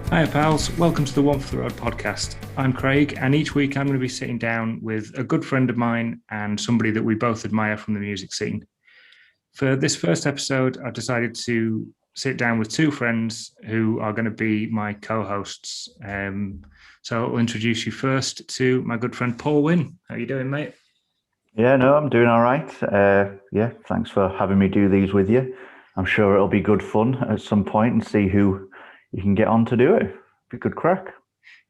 Hi, pals. Welcome to the One for the Road podcast. I'm Craig, and each week I'm going to be sitting down with a good friend of mine and somebody that we both admire from the music scene. For this first episode, I've decided to sit down with two friends who are going to be my co-hosts. So I'll introduce you first to my good friend Paul Wynn. How you doing, mate? Yeah, no, I'm doing all right. Thanks for having me do these with you. I'm sure it'll be good fun at some point and see who you can get on to do it. Be good crack.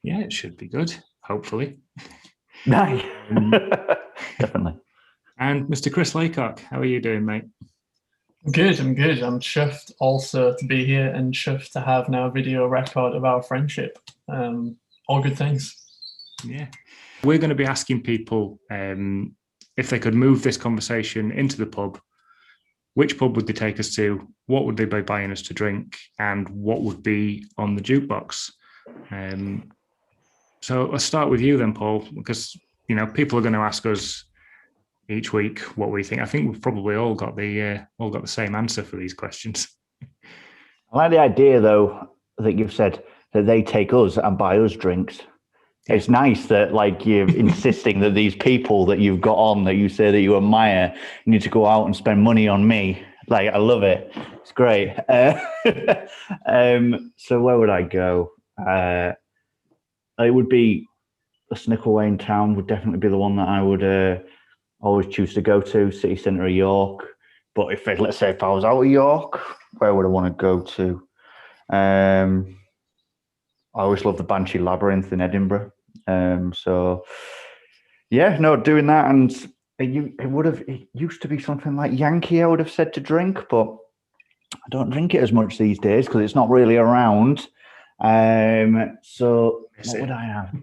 Yeah, it should be good, hopefully. Nice. Definitely. And Mr. Chris Laycock, how are you doing, mate? Good, I'm good. I'm chuffed also to be here and chuffed to have now a video record of our friendship. All good things. Yeah. We're going to be asking people if they could move this conversation into the pub, which pub would they take us to? What would they be buying us to drink? And what would be on the jukebox? So let's start with you then, Paul, because, you know, people are going to ask us each week what we think. I think we've probably all got the same answer for these questions. I like the idea, though, that you've said that they take us and buy us drinks. It's nice that, like, you're insisting that these people that you've got on, that you say that you admire, need to go out and spend money on me. Like, I love it. It's great. So where would I go? It would be the Snickleway in town would definitely be the one that I would always choose to go to, city centre of York. But let's say if I was out of York, where would I want to go to? I always love the Banshee Labyrinth in Edinburgh. Doing that, and it used to be something like Yankee, I would have said to drink, but I don't drink it as much these days because it's not really around. So what would I have?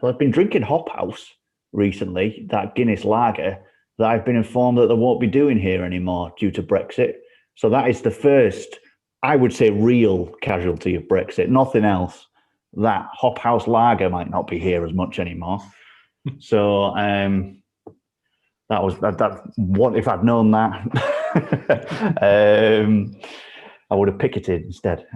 I've been drinking Hop House recently, that Guinness lager that I've been informed that they won't be doing here anymore due to Brexit. So that is the first, I would say, real casualty of Brexit. Nothing else. That Hop House lager might not be here as much anymore. So that was that. What if I'd known that? I would have picketed instead.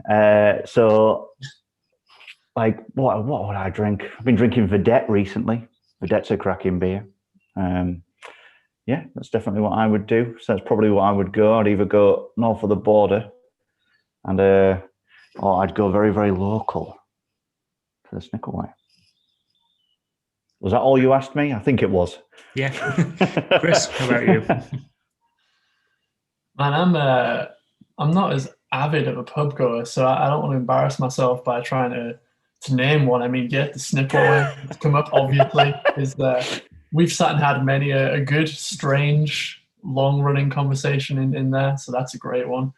What would I drink? I've been drinking Vedette recently. Vedette's a cracking beer. That's definitely what I would do. So that's probably what I would go. I'd either go north of the border, or I'd go very, very local to the Snickleway. Was that all you asked me? I think it was. Yeah. Chris, how about you? Man, I'm not as avid of a pub goer, so I don't want to embarrass myself by trying to name one. I mean, the Snickleway has come up, obviously. We've sat and had many a good, strange, long-running conversation in there, so that's a great one.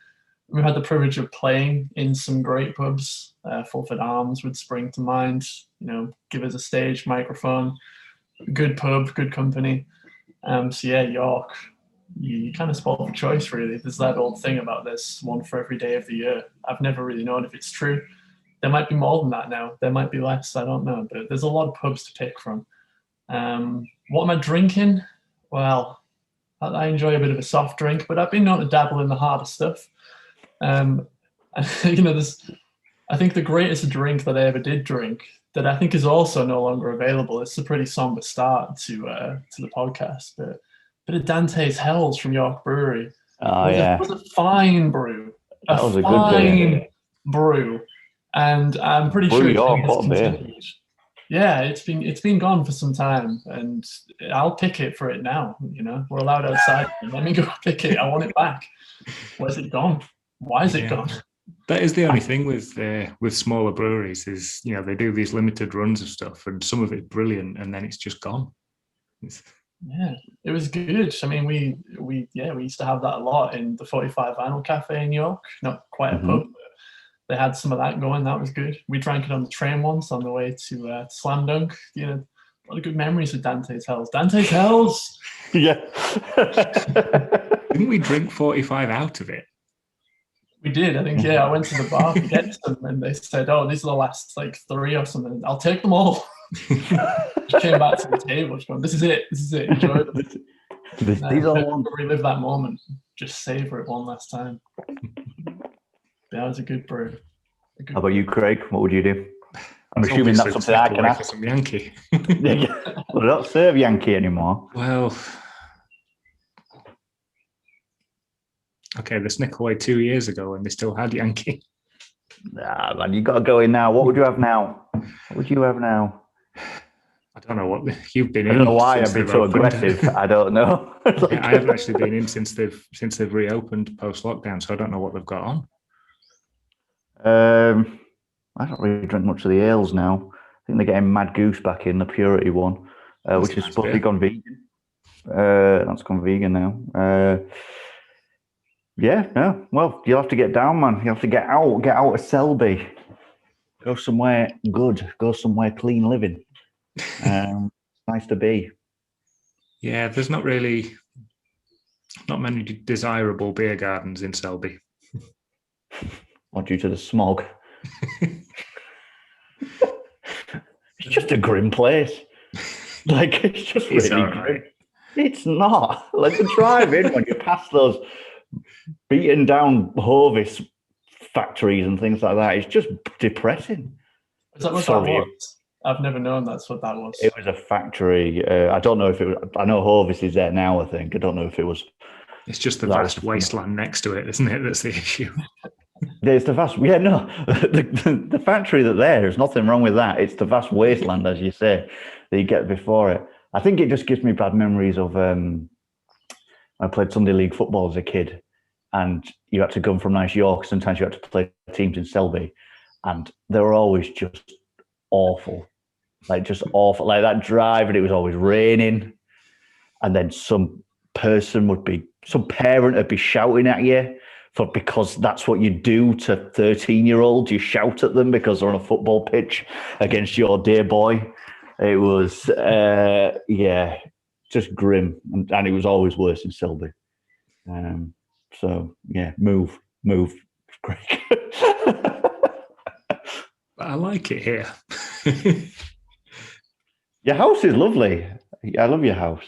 We've had the privilege of playing in some great pubs. Fulford Arms would spring to mind. You know, give us a stage, microphone, good pub, good company. York, you kind of spot for choice, really. There's that old thing about this one for every day of the year. I've never really known if it's true. There might be more than that now. There might be less. I don't know. But there's a lot of pubs to pick from. What am I drinking? Well, I enjoy a bit of a soft drink, but I've been known to dabble in the harder stuff. I think the greatest drink that I ever did drink that I think is also no longer available. It's a pretty somber start to the podcast, but a bit of Dante's Hells from York Brewery. It was a fine brew. That was a good brew, and I'm pretty sure York, it's continued. Yeah, it's been gone for some time, and I'll pick it for it now. You know, we're allowed outside. Let me go pick it. I want it back. Where's it gone? Why is it gone? That is the only thing with smaller breweries is, you know, they do these limited runs of stuff, and some of it's brilliant, and then it's just gone. Yeah, it was good. I mean, we used to have that a lot in the 45 Vinyl Cafe in York. Not quite a pub, but they had some of that going. That was good. We drank it on the train once on the way to Slam Dunk. You know, a lot of good memories with Dante's Hells. Dante's Hells! Yeah. Didn't we drink 45 out of it? We did. I think, I went to the bar to get some, and they said, oh, these are the last, 3 or something. I'll take them all. Just came back to the table, just going, this is it. Enjoy them. These are the ones. Relive that moment. Just savor it one last time. That was a good brew. How about you, Craig? What would you do? I'm assuming that's something I can ask. Some Yankee. Well, they don't serve Yankee anymore. Well, okay, they snick away 2 years ago and they still had Yankee. Nah, man, you got to go in now. What would you have now? What would you have now? I don't know what you've been in. I don't know why I've been so aggressive. I don't know. Yeah, I haven't actually been in since they've reopened post lockdown, so I don't know what they've got on. I don't really drink much of the ales now. I think they're getting Mad Goose back in, the Purity one, which is supposed to be gone vegan. That's gone vegan now. Yeah, no. Well, you'll have to get down, man. You have to get out of Selby. Go somewhere good. Go somewhere clean living. Nice to be. Yeah, there's not many desirable beer gardens in Selby. Or due to the smog. It's just a grim place. Like, it's just really grim. It's not. Like, the drive in when you pass those beaten down Hovis factories and things like that, it's just depressing. Is that what that was? I've never known that's what that was. It was a factory. I don't know if it was. I know Hovis is there now, I think. I don't know if it was. It's just the vast wasteland next to it, isn't it? That's the issue. There's the vast. Yeah, no. The factory there's nothing wrong with that. It's the vast wasteland, as you say, that you get before it. I think it just gives me bad memories of. I played Sunday League football as a kid, and you had to come from nice York. Sometimes you had to play teams in Selby, and they were always just awful. Like, just awful. Like that drive, and it was always raining. And then some parent would be shouting at you because that's what you do to 13-year-olds. You shout at them because they're on a football pitch against your dear boy. It was, just grim. And it was always worse in Selby. So, yeah, move, Craig. I like it here. Your house is lovely. I love your house.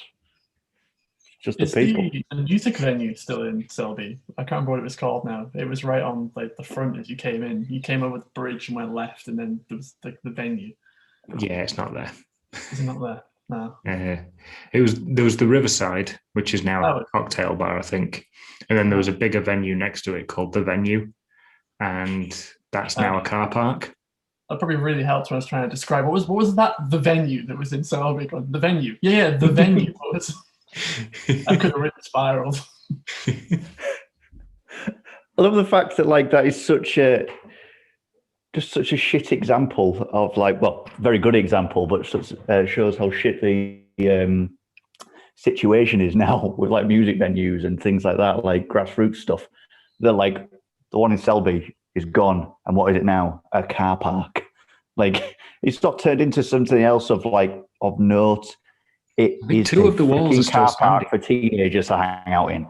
Just the people. The music venue still in Selby. I can't remember what it was called now. It was right on like the front as you came in. You came over the bridge and went left, and then there was the venue. Yeah, it's not there. Is it not there? No. There was the Riverside, which is now a cocktail bar, I think, and then there was a bigger venue next to it called the Venue, and that's now a car park. That probably really helped when I was trying to describe what was that the venue that was in Selby. The venue, yeah, the venue was. I could have really spiraled. I love the fact that that is such a shit example of very good example, but shows how shit the situation is now with music venues and things like that, like grassroots stuff. They're the one in Selby is gone, and what is it now? A car park. It's not turned into something else of note. It is two of the walls are still car park for teenagers to hang out in.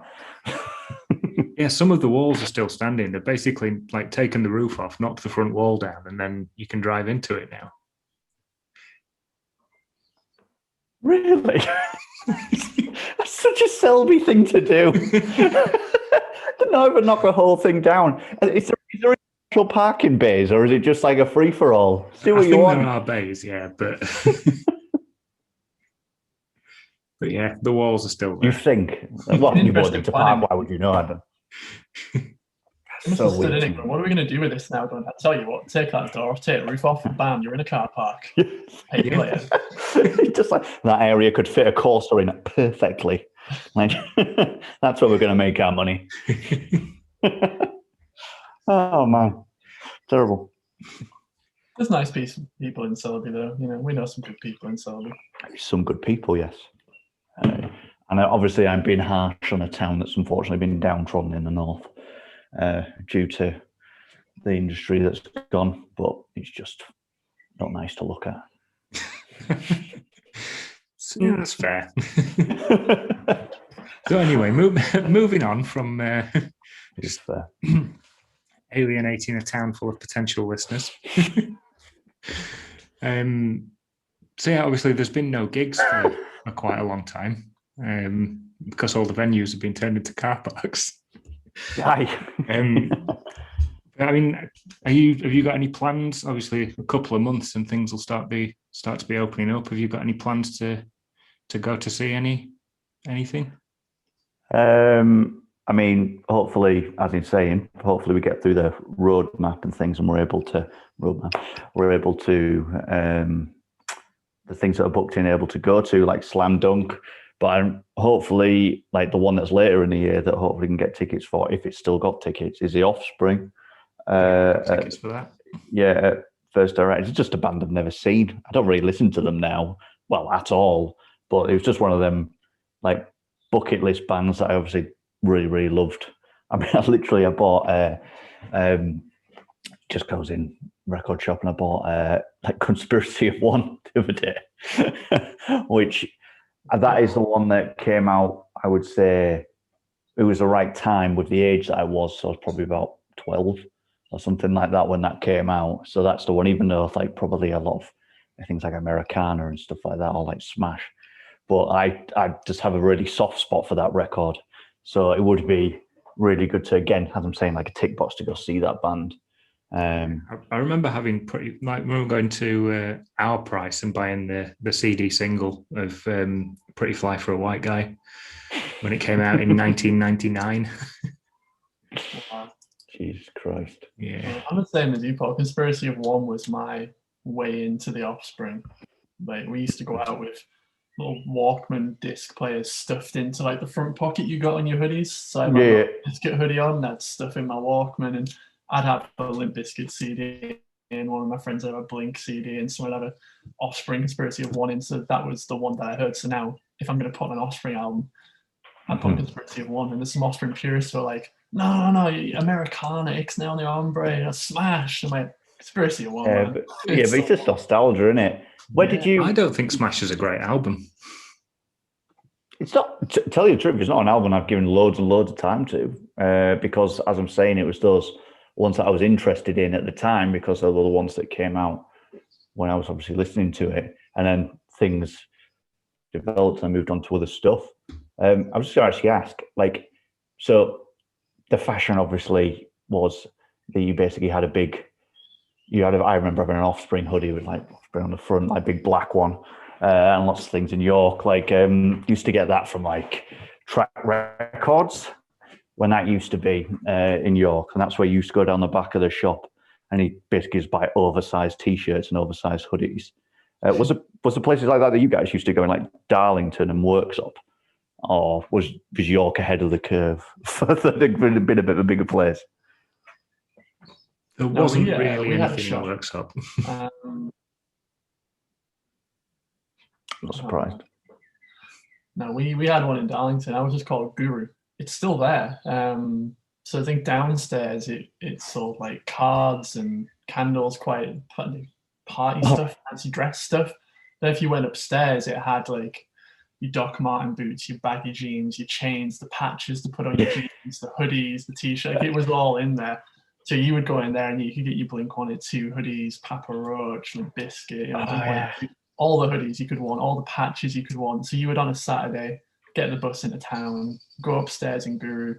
Yeah, some of the walls are still standing. They're basically taken the roof off, knocked the front wall down, and then you can drive into it now. Really? That's such a Selby thing to do. To not even knock the whole thing down. Is there actual parking bays, or is it just a free for all? Do what you want. There are bays, yeah, but. But yeah, the walls are still there. You think? Well, you bought it to park. Why would you know, Adam? So weird. What are we going to do with this now? I tell you what, take that door off, take the roof off, and bam, you're in a car park. Pay you later. Just that area could fit a Corsa in it perfectly. That's where we're going to make our money. Oh man, terrible. There's nice people in Selby, though. We know some good people in Selby. Some good people, yes. And obviously, I'm being harsh on a town that's unfortunately been downtrodden in the north due to the industry that's gone. But it's just not nice to look at. Yeah, that's fair. So anyway, moving on from It's fair. alienating a town full of potential listeners. So yeah, obviously there's been no gigs for quite a long time because all the venues have been turned into car parks. Aye. I mean, have you got any plans? Obviously, a couple of months and things will start to be opening up. Have you got any plans to go to see anything? I mean, hopefully, as in saying, hopefully we get through the roadmap and things, and we're able to the things that are booked in, able to go to, like Slam Dunk. But I'm hopefully, like the one that's later in the year that hopefully can get tickets for, if it's still got tickets, is the Offspring. Tickets for that. Yeah, First Direct. It's just a band I've never seen. I don't really listen to them now, well, at all. But it was just one of them, like, bucket list bands that I obviously really, really loved. I mean, I bought just goes in record shop, and I bought like Conspiracy of One the other day, which that is the one that came out. I would say it was the right time with the age that I was. So I was probably about 12 or something like that when that came out. So that's the one, even though like probably a lot of things like Americana and stuff like that, or like Smash. But I just have a really soft spot for that record. So it would be really good to, again, as I'm saying, like a tick box to go see that band. I remember having remember going to Our Price and buying the CD single of Pretty Fly for a White Guy when it came out in 1999. Wow. Jesus Christ. Yeah. I'm the same as you, Paul. Conspiracy of One was my way into the Offspring. Like, we used to go out with little Walkman disc players stuffed into like the front pocket you got on your hoodies. So I had my Biscuit hoodie on, and I'd stuff in my Walkman, and I'd have a Limp Bizkit CD, and one of my friends had a Blink CD, and someone had a Offspring Conspiracy of One in. So that was the one that I heard. So now, if I'm going to put on an Offspring album, I'd put Conspiracy of One. And there's some Offspring purists who are like, no, Americana, Ixnay on the Hombre, Smash. I'm like, Conspiracy of One. But it's just nostalgia, isn't it? Where did you? I don't think Smash is a great album. It's not. Tell you the truth, it's not an album I've given loads and loads of time to, because as I'm saying, it was those ones that I was interested in at the time, because they were the ones that came out when I was obviously listening to it, and then things developed and I moved on to other stuff. I was just going to actually ask, like, so the fashion obviously was that you basically had I remember having an Offspring hoodie with like Offspring on the front, like big black one, and lots of things in York. Like, used to get that from like Track Records when that used to be in York, and that's where you used to go down the back of the shop, and he basically just buy oversized T-shirts and oversized hoodies. Was there places like that you guys used to go in, like Darlington and Worksop, or was York ahead of the curve for the been a bit of a bigger place? There wasn't really anything in Worksop. I'm not surprised. No, we had one in Darlington. I was just called Guru. It's still there. So I think downstairs it sold like cards and candles, quite party stuff, fancy dress stuff. Then if you went upstairs, it had like your Doc Marten boots, your baggy jeans, your chains, the patches to put on your jeans, the hoodies, the t-shirt. It was all in there. So you would go in there and you could get your Blink-182 hoodies, Papa Roach, Limp Bizkit, all the hoodies you could want, all the patches you could want. So you would on a Saturday get the bus into town, go upstairs in Guru.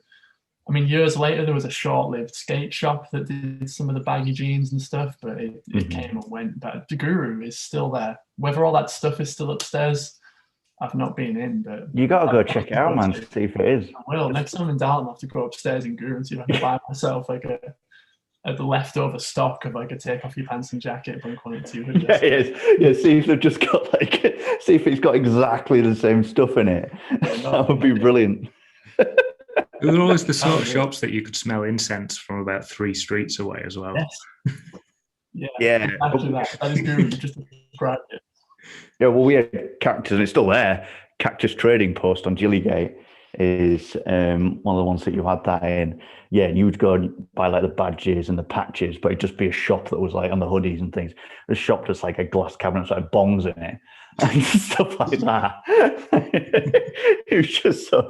I mean, years later, there was a short-lived skate shop that did some of the baggy jeans and stuff, but it came and went. But the Guru is still there. Whether all that stuff is still upstairs, I've not been in. But you got to go check it out, man, to see if it is. I will. Next time I'm in Darlington, I'll have to go upstairs in Guru and see if I can buy myself like the leftover stock of like a take off your pants and jacket Blink-182. Yeah. See if they've just got see if it's got exactly the same stuff in it. That would be brilliant. There were always the sort of shops that you could smell incense from about 3 streets away as well. Yes. Yeah. Exactly that is Guru. Just described it. Yeah, well, we had Cactus, and it's still there. Cactus Trading Post on Gillygate is one of the ones that you had that in. Yeah, and you would go and buy like the badges and the patches, but it'd just be a shop that was like on the hoodies and things. A shop just like a glass cabinet, so like bongs in it and stuff like that. It was just so,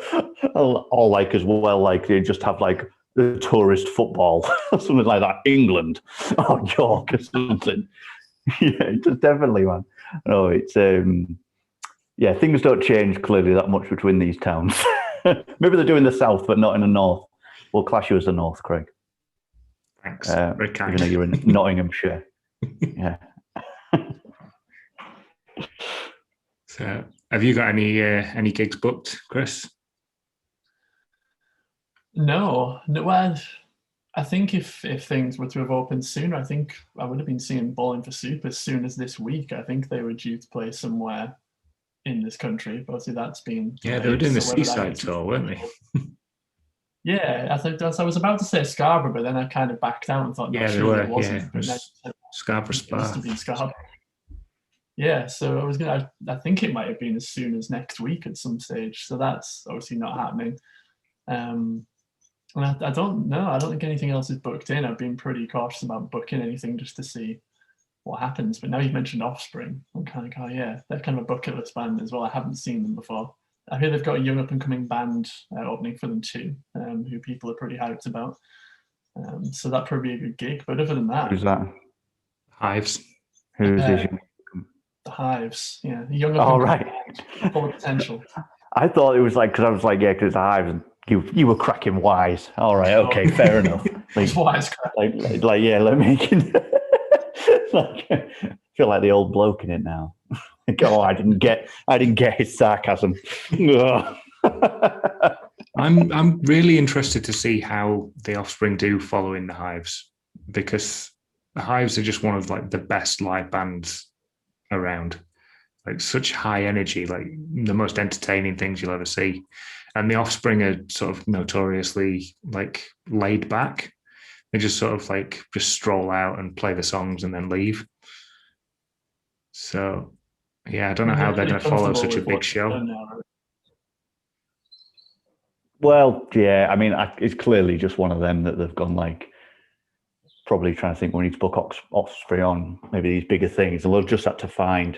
all like as well, like they just have like the tourist football or something like that, England or York or something. Yeah, just definitely, man. No, it's things don't change clearly that much between these towns. Maybe they do in the south, but not in the north. We'll clash you as the north, Craig. Thanks. Very kind. Even though you're in Nottinghamshire. Yeah. So, have you got any gigs booked, Chris? No. Well, I think if things were to have opened sooner, I think I would have been seeing Bowling for Soup as soon as this week. I think they were due to play somewhere in this country, but obviously that's been delayed. Yeah, they were doing the Seaside tour, weren't they? Yeah, I was about to say Scarborough, but then I kind of backed out and thought, no, they sure were. it wasn't. Yeah, it was Scarborough Spa. It must have been Scarborough. Yeah, so I think it might have been as soon as next week at some stage. So that's obviously not happening. And I don't know. I don't think anything else is booked in. I've been pretty cautious about booking anything just to see what happens. But now you've mentioned Offspring, I'm kind of like, oh yeah, they're kind of a bucket list band as well. I haven't seen them before. I hear they've got a young up and coming band opening for them too, who people are pretty hyped about. So that'd probably be a good gig. But other than that, Who's that? Hives. Who's this? The Hives, yeah, young up. Oh, right. Full of potential. I thought it was like, because I was like, yeah, because the Hives, and you were cracking wise. All right, okay, fair enough. Like, wise crack. Like, yeah, let me. Like, I feel like the old bloke in it now. Like, oh, I didn't get his sarcasm. I'm really interested to see how the Offspring do following the Hives, because the Hives are just one of like the best live bands around. Like such high energy, like the most entertaining things you'll ever see. And the Offspring are sort of notoriously like laid back. They just sort of like just stroll out and play the songs and then leave. So yeah, I don't know how they're going to follow such a big show. Well, yeah, I mean, it's clearly just one of them that they've gone like, probably trying to think we need to book Offspring on maybe these bigger things. And we'll just have to find,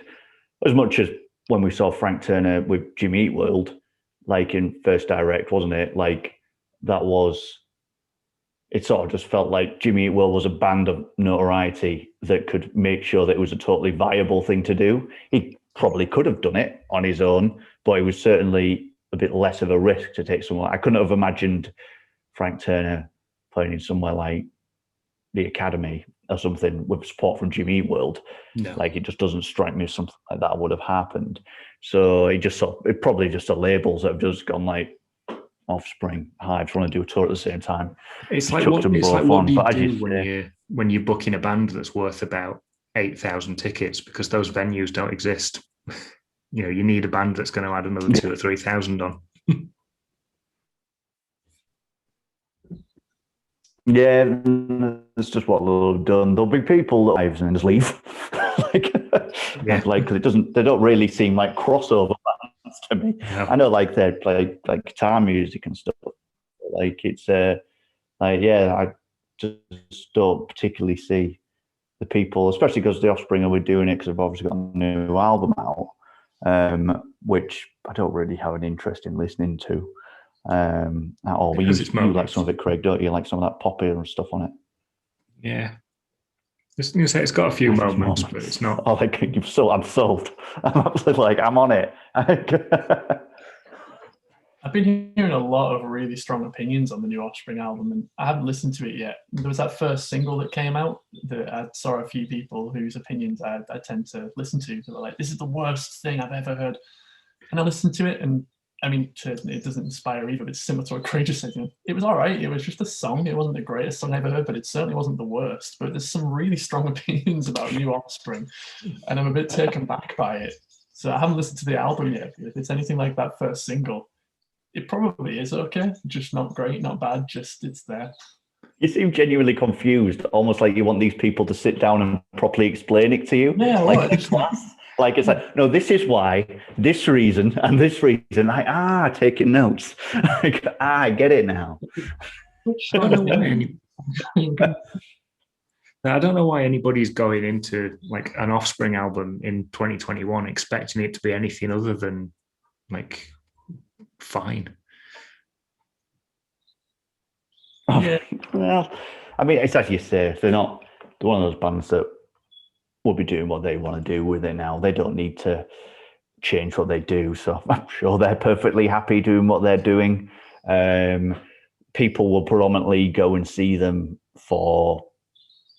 as much as when we saw Frank Turner with Jimmy Eat World, like in First Direct, wasn't it? Like it sort of just felt like Jimmy Eat World was a band of notoriety that could make sure that it was a totally viable thing to do. He probably could have done it on his own, but it was certainly a bit less of a risk to take somewhere. I couldn't have imagined Frank Turner playing in somewhere like the Academy or something with support from Jimmy Eat World. No. Like, it just doesn't strike me as something like that would have happened. So it probably just the labels that have just gone like Offspring, Hives want to do a tour at the same time. It's like what do you do when you're booking a band that's worth about 8,000 tickets, because those venues don't exist. You know, you need a band that's going to add another 2,000 or 3,000 on. Yeah, that's just what they'll have done. There'll be people that lives and just leave, because they don't really seem like crossover bands to me. Yeah. I know, like they play like guitar music and stuff. Like it's I just don't particularly see the people, especially because the Offspring are doing it because they've obviously got a new album out, which I don't really have an interest in listening to. At all. You like some of it, Craig, don't you? Like some of that pop and stuff on it. Yeah. It's got a few moments, but it's not. Oh, like I'm sold. I'm absolutely like, I'm on it. I've been hearing a lot of really strong opinions on the new Offspring album, and I haven't listened to it yet. There was that first single that came out that I saw a few people whose opinions I tend to listen to. They were like, this is the worst thing I've ever heard. And I listened to it, and I mean, it doesn't inspire either, but it's similar to what Craig just said. It was all right. It was just a song. It wasn't the greatest song I ever heard, but it certainly wasn't the worst. But there's some really strong opinions about new Offspring, and I'm a bit taken back by it. So I haven't listened to the album yet. But if it's anything like that first single, it probably is okay. Just not great, not bad, just it's there. You seem genuinely confused, almost like you want these people to sit down and properly explain it to you. Yeah, like it's like, no, this is why, this reason, and this reason. Taking notes. I get it now. I don't know why anybody's going into like an Offspring album in 2021 expecting it to be anything other than like fine. Yeah. Well, I mean, it's as you say, they're one of those bands that will be doing what they want to do with it now. They don't need to change what they do. So I'm sure they're perfectly happy doing what they're doing. People will predominantly go and see them for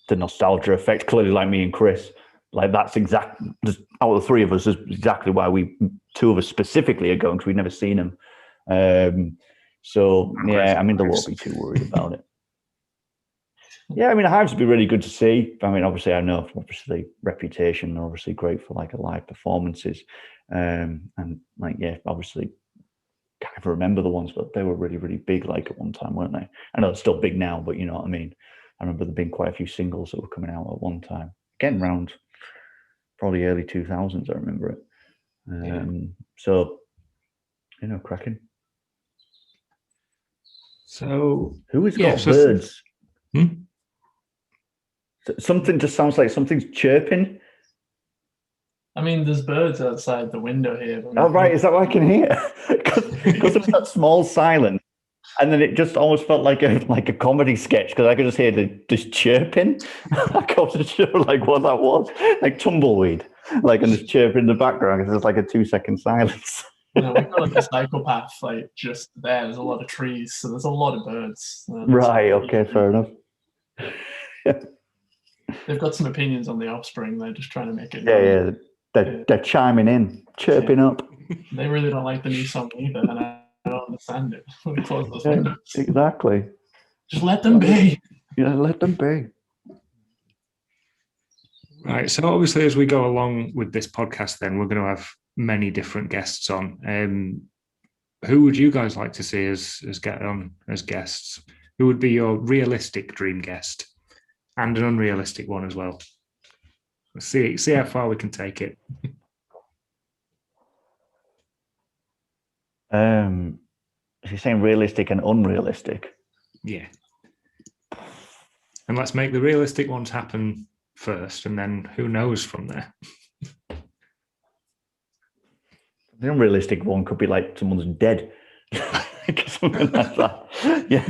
the nostalgia effect. Clearly, like me and Chris, like that's exactly out of the three of us is exactly why two of us specifically are going, because we've never seen them. So yeah, I mean, they won't be too worried about it. Yeah, I mean, Hives would be really good to see. I mean, obviously, I know obviously Reputation are obviously great for like a live performances, and like yeah, obviously. Can't even remember the ones, but they were really, really big like at one time, weren't they? I know it's still big now, but you know what I mean. I remember there being quite a few singles that were coming out at one time. Again, around probably early 2000s, I remember it. So, you know, cracking. So, who has got birds? Something just sounds like something's chirping. I mean, there's birds outside the window here. Oh, right. Is that what I can hear? Because there was that small silence. And then it just almost felt like a comedy sketch, because I could just hear this chirping. I wasn't sure like what that was. Like tumbleweed. Like, and this chirp in the background, because there's like a 2-second silence. No, we've got like a psychopath like just there. There's a lot of trees, so there's a lot of birds. Right, okay, fair enough. They've got some opinions on the offspring. They're just trying to make it known. They're chiming in, chirping up. They really don't like the new song either, and I don't understand it. When we close those windows. Exactly. Just let them be. Yeah, let them be. Right. So obviously, as we go along with this podcast, then we're going to have many different guests on. Who would you guys like to see as get on as guests? Who would be your realistic dream guest, and an unrealistic one as well? See how far we can take it. Is he saying realistic and unrealistic? Yeah. And let's make the realistic ones happen first, and then who knows from there. The unrealistic one could be like someone's dead. Something like that. Yeah.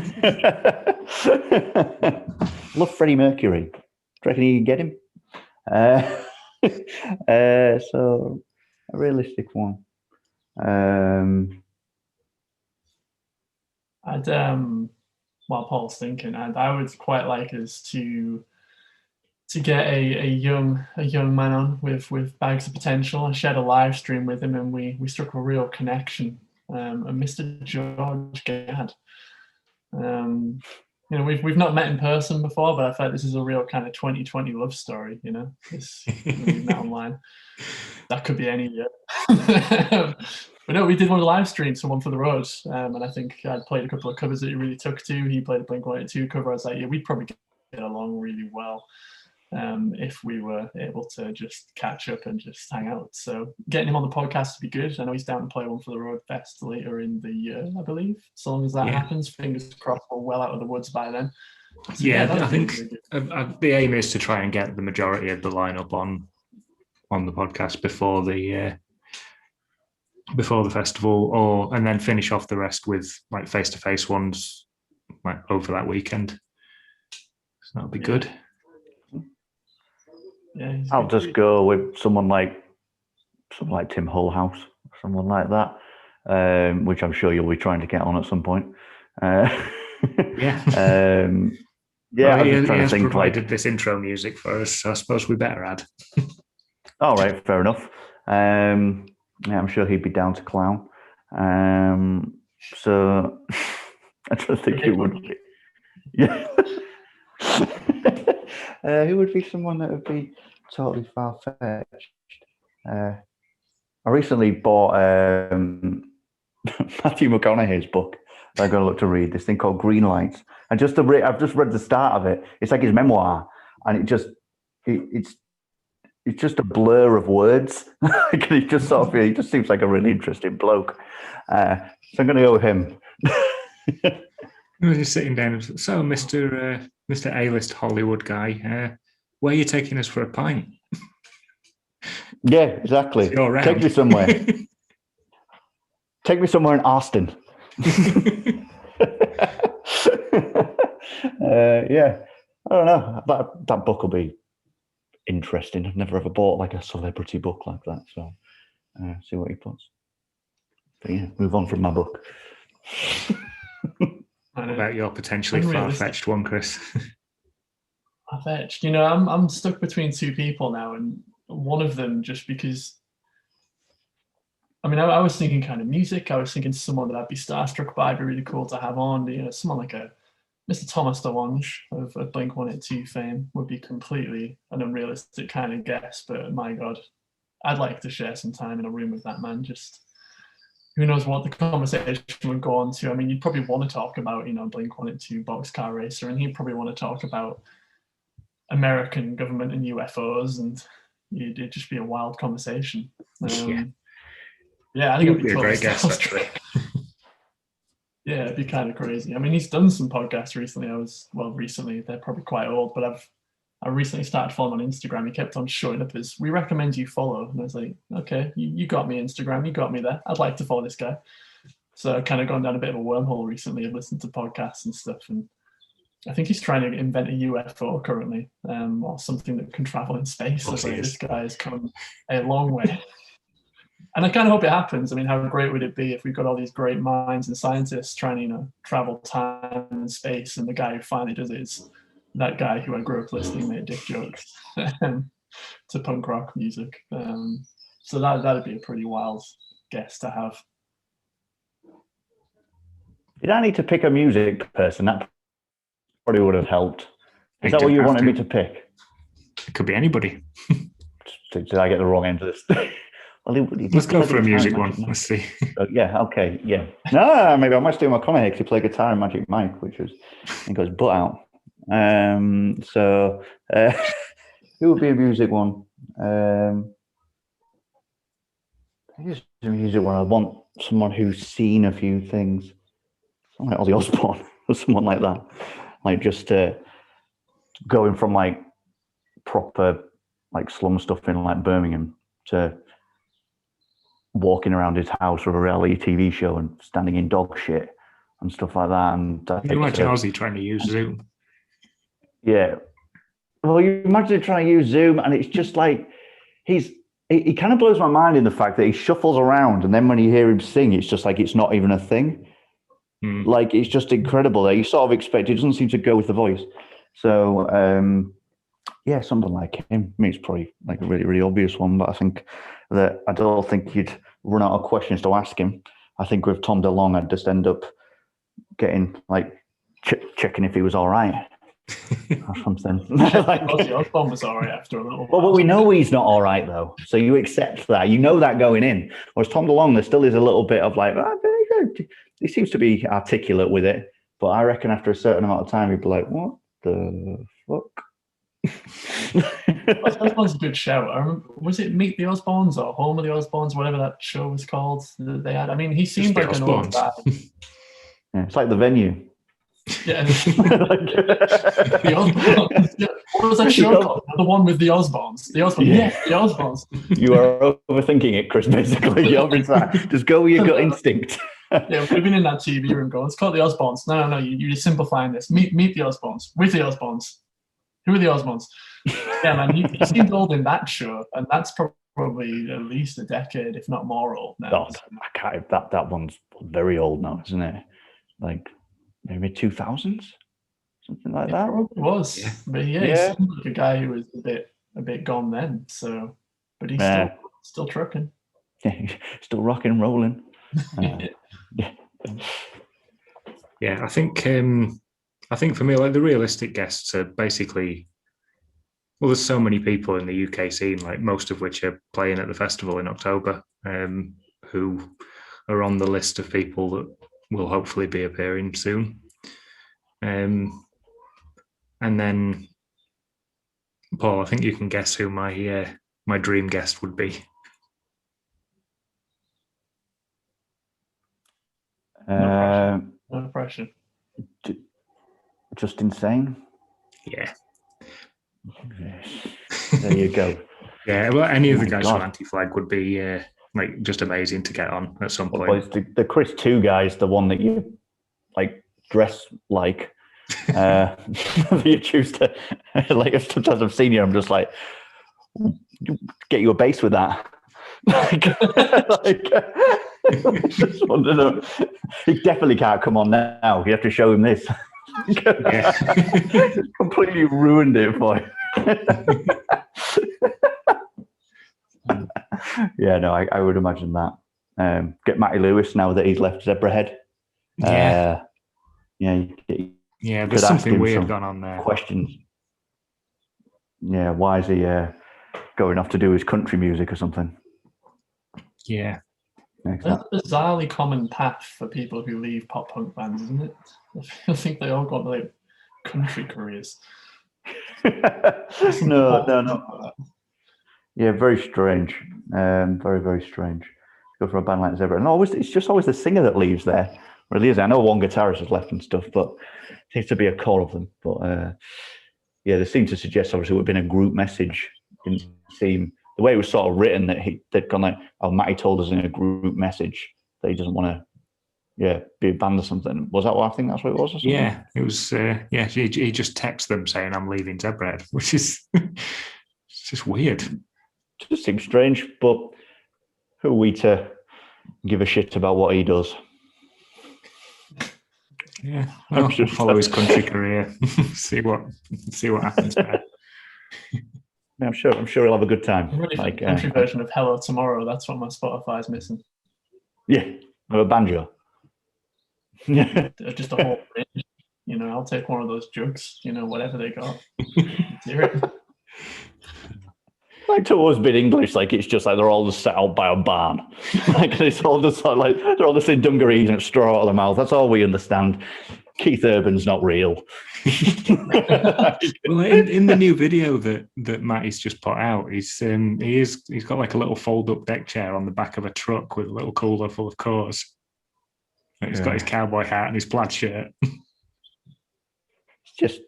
Love Freddie Mercury. Do you reckon you can get him? So a realistic one. While Paul's thinking, I would quite like us to get a young man on with bags of potential. I shared a live stream with him, and we struck a real connection. And Mr. George Gadd. You know, we've not met in person before, but I feel like this is a real kind of 2020 love story. You know, we've met online. That could be any year. But no, we did one live stream, so One for the Road, and I think I'd played a couple of covers that he really took to. He played a Blink-182 cover. I was like, yeah, we'd probably get along really well if we were able to just catch up and just hang out. So getting him on the podcast would be good. I know he's down to play One for the Road Fest later in the year, I believe. So long as that happens, fingers crossed we're well out of the woods by then. So, I think the aim is to try and get the majority of the lineup on the podcast before the festival, and then finish off the rest with like face-to-face ones like over that weekend. So that'll be good. Yeah, I'll just go with someone like Tim Hullhouse, someone like that, which I'm sure you'll be trying to get on at some point. He has provided this intro music for us, so I suppose we better add. All right, fair enough. I'm sure he'd be down to clown. So I don't think he would be. Yeah. Who would be someone that would be totally far-fetched? I recently bought Matthew McConaughey's book that I'm going to look to read, this thing called Green Lights. I've just read the start of it. It's like his memoir, and it's just a blur of words. He just seems like a really interesting bloke. So I'm going to go with him. He was just sitting down. So, Mr. A-list Hollywood guy, where are you taking us for a pint? Yeah, exactly. Take me somewhere. Take me somewhere in Austin. Yeah, I don't know. That book will be interesting. I've never ever bought like a celebrity book like that. So, see what he puts. But yeah, move on from my book. What about your potentially far-fetched one, Chris? I fetched. I'm stuck between two people now, and one of them just because. I mean, I was thinking kind of music. I was thinking someone that I'd be starstruck by, be really cool to have on. Someone like a Mr. Thomas DeLonge of Blink-182 fame would be completely an unrealistic kind of guess. But my God, I'd like to share some time in a room with that man. Just who knows what the conversation would go on to. I mean, you'd probably want to talk about, Blink-182 Boxcar Racer, and he'd probably want to talk about American government and UFOs, and it'd just be a wild conversation. Yeah, I think it'd be a great guest, actually. Yeah, it'd be kind of crazy. I mean, he's done some podcasts recently. Recently, they're probably quite old, but I recently started following on Instagram. He kept on showing up as, we recommend you follow. And I was like, okay, you got me Instagram, you got me there. I'd like to follow this guy. So I've kind of gone down a bit of a wormhole recently. I've listened to podcasts and stuff. And I think he's trying to invent a UFO currently, or something that can travel in space. This guy has come a long way. And I kind of hope it happens. I mean, how great would it be if we've got all these great minds and scientists trying to, travel time and space, and the guy who finally does it is that guy who I grew up listening to make dick jokes to punk rock music. So that'd be a pretty wild guess to have. Did I need to pick a music person? That probably would have helped. Is that what you wanted me to pick? It could be anybody. Did I get the wrong end of this? Let's go for a music one. Let's see. Yeah, okay, yeah. No, maybe I might do Mcconaughey because he played guitar in Magic Mike, which was, he got his butt out. Who would be a music one? Here's a music one. I want someone who's seen a few things. Someone like Ozzy Osbourne or someone like that. Like just going from like proper like slum stuff in like Birmingham to walking around his house with a reality TV show and standing in dog shit and stuff like that. And you imagine Ozzy trying to use Zoom. Yeah. Well, you imagine trying to use Zoom, and it's just like he kind of blows my mind in the fact that he shuffles around, and then when you hear him sing, it's just like it's not even a thing. Like it's just incredible that you sort of expect it doesn't seem to go with the voice. So yeah, something like him. I mean, it's probably like a really, really obvious one, but I think that I don't think you'd run out of questions to ask him. I think with Tom DeLonge, I'd just end up getting like checking if he was all right or something. Ozzy Osbourne was all right after a little while. Well, but we know he's not all right though, so you accept that. You know that going in. Whereas Tom DeLonge, there still is a little bit of like, he seems to be articulate with it, but I reckon after a certain amount of time, he'd be like, what the fuck? Osbourne's a good show. Was it Meet the Osbournes or Home of the Osbournes, whatever that show was called that they had? I mean, he seemed like an old guy. Yeah, it's like The Venue. Yeah. The Osbournes. Yeah. What was that show called? The one with the Osbournes. The Osbournes. Yeah, the Osbournes. You are overthinking it, Chris, basically. Just go with your gut instinct. Yeah, we've been in that TV room going, it's called the Osbournes. No, you're simplifying this. Meet the Osbournes. With the Osbournes. Who are the Osbournes? Yeah, man, he seemed old in that show, and that's probably at least a decade, if not more old now. God, I can't, that one's very old now, isn't it? Like maybe 2000s, something like that. Probably was, yeah. But yeah, he seemed like a guy who was a bit gone then. So, but he's still trucking. Yeah, still rocking and rolling. Yeah, I think for me, like the realistic guests are basically, well, there's so many people in the UK scene, like most of which are playing at the festival in October, who are on the list of people that will hopefully be appearing soon. And then, Paul, I think you can guess who my dream guest would be. No pressure. Just insane. Yeah. There you go. Yeah, well, any of the guys from Anti-Flag would be like just amazing to get on at some point. Well, the Chris 2 guy is the one that you like dress like. You choose to like. Sometimes I've seen you. I'm just like, get you a bass with that. Just want to know. He definitely can't come on now. You have to show him this. Completely ruined it for you. Yeah, no, I would imagine that. Get Matty Lewis now that he's left Zebrahead. Yeah. You There's something weird going on there. Questions. Yeah, why is he going off to do his country music or something? Yeah. That's a bizarrely common path for people who leave pop punk bands, isn't it? I think they all got like country careers. No. Yeah, very strange. Very, very strange. Go for a band like Zebra. And it's just always the singer that leaves there. Really is. I know one guitarist has left and stuff, but it seems to be a core of them. But they seem to suggest obviously it would have been a group message. Didn't seem the way it was sort of written that they'd gone like, oh, Matty told us in a group message that he doesn't want to be a band or something. Was that what I think that's what it was? Or something? Yeah, it was. He just texted them saying I'm leaving Zebrahead, which is it's just weird. It just seems strange, but who are we to give a shit about what he does? Yeah, I'll follow his country career. see what happens there. I'm sure he'll have a good time. I'm ready for the country version of Hello Tomorrow. That's what my Spotify's missing. Yeah, of a banjo. Yeah, just a whole range. I'll take one of those jugs. Whatever they got. Hear it. Like to us, being English, like it's just like they're all just set out by a barn. Like it's all just like they're all just in dungarees and straw out of their mouth. That's all we understand. Keith Urban's not real. Well, in the new video that Matty's just put out, he's got like a little fold-up deck chair on the back of a truck with a little cooler full of cores. He's got his cowboy hat and his plaid shirt. It's just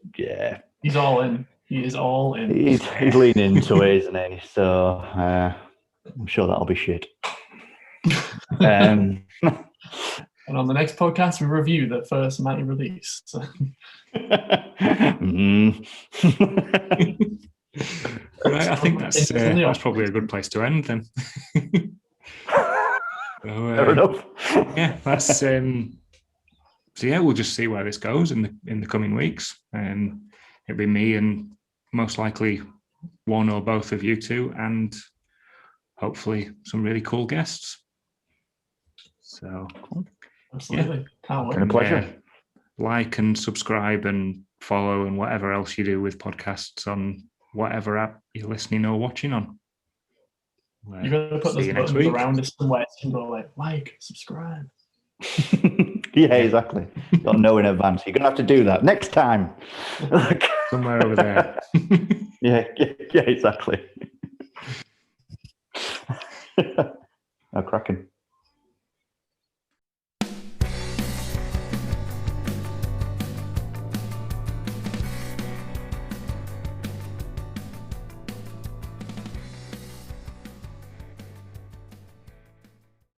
he's all in. He is all in. He's leaning into it, isn't he? So I'm sure that'll be shit. And on the next podcast, we review the first Matty release. I think that's probably a good place to end then. Fair enough. Yeah, that's so we'll just see where this goes in the coming weeks. It'll be me and most likely one or both of you two, and hopefully some really cool guests. So, absolutely, can't wait. Been a pleasure. Like and subscribe and follow and whatever else you do with podcasts on whatever app you're listening or watching on. You're going to put those buttons around us somewhere and go like, subscribe. Yeah, exactly. You've got to know in advance. You're going to have to do that next time. Somewhere over there. Yeah, exactly. Cracking.